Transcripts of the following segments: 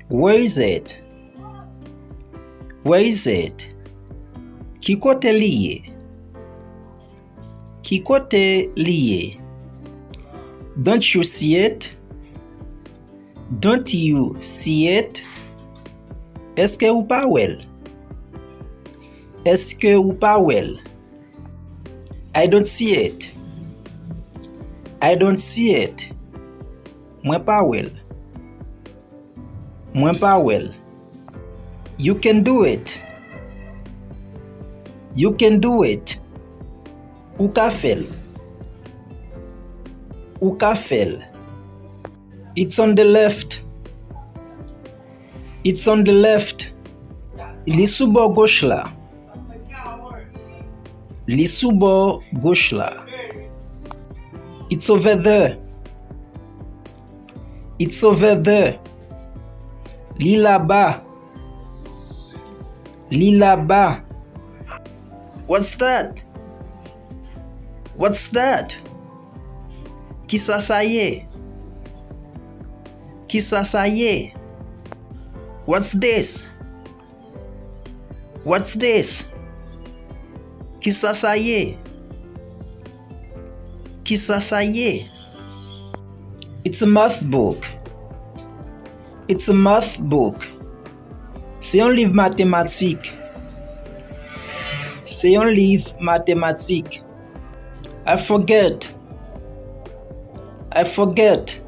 Where is it? Where is it? Ki kote liye? Ki kote liye? Don't you see it? Don't you see it? Eske ou pa wel? Eske ou pa wel? I don't see it. I don't see it. Mwen pa wel. Mwen pa wel. You can do it. You can do it. Ou ka fel. Ou ka fel. It's on the left. It's on the left. Li sou bord gauche la. Li sou bord gauche la. It's over there. It's over there. Li là-bas. Li là-bas. What's that? What's that? Ki sa sa ye? Ki sa sa ye? What's this? What's this? Ki sa sa ye? Ki sa sa ye? It's a math book. It's a math book. C'est un livre mathématique. C'est un livre mathématique. I forget. I forget.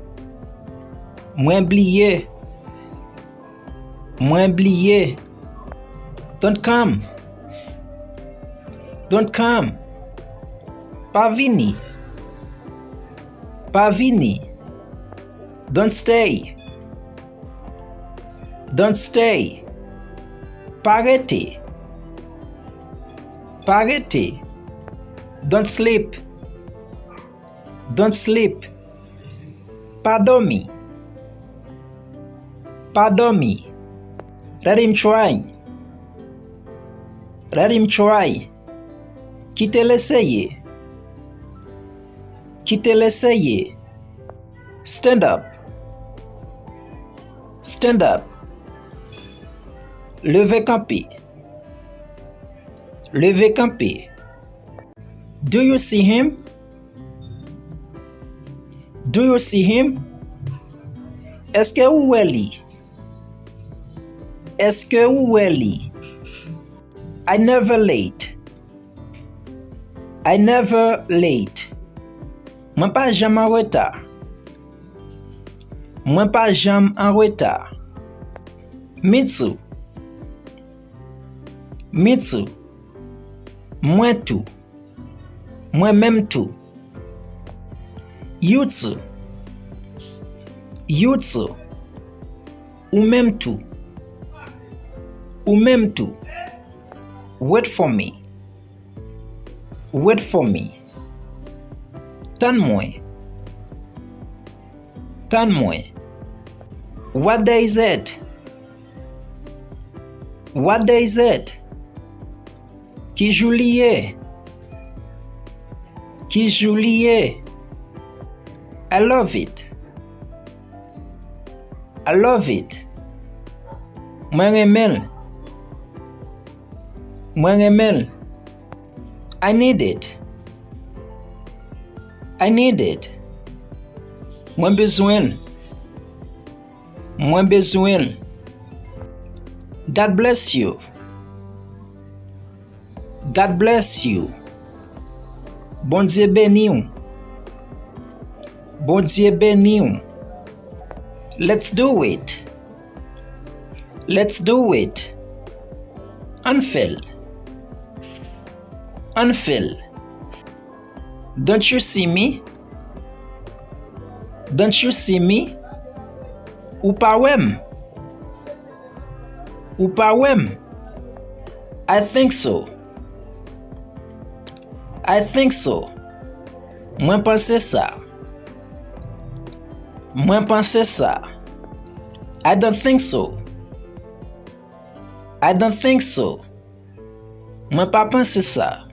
Mwen bliye. Mwen bliye. Don't come. Don't come. Pa vini. Pa vini. Don't stay. Don't stay. Pa rete. Pa rete. Don't sleep. Don't sleep. Pa dormi. Pa dormi. Let him try. Let him try. Kite l'essayer. Kite l'essayer. Stand up. Stand up. Levez camper. Levez camper. Do you see him? Do you see him? Eske ou wè li? Eske ou wè li? I never late. I never late. Mwen pa jam en retard. Mwen pa jam en retard. Mitsu. Mitsu. Mwen tou. Mwen même tou. Yutsu. Yutsu. Ou même tou. Ou même tou. Wait for me. Wait for me. Tan mwen. Tan mwen. What day is it? What day is it? Ki jou liye? Ki jou liye? I love it. I love it. Mwen remel. Mwen remel. I need it. I need it. Mwen bezwen. Mwen bezwen. God bless you. God bless you. Bon Dieu béni ou. Bon Dieu béni ou. Let's do it. Let's do it. Unfill. Unfill. Don't you see me? Don't you see me? Ou pa wem? Ou pa wem? I think so. I think so. Mwen pense sa. Mwen pense sa. I don't think so. I don't think so. Mwen pa pense sa.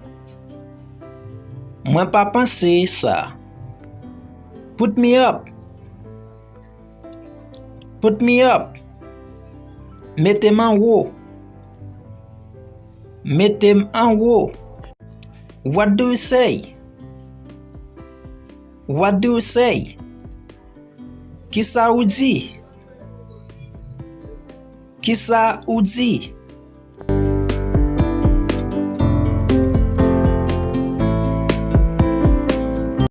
Mwen pa pense sa. Put me up. Put me up. Mettez-moi en haut. Mettez-moi en haut. What do you say? What do you say? Qui ça ou dit? Qui ça ou dit?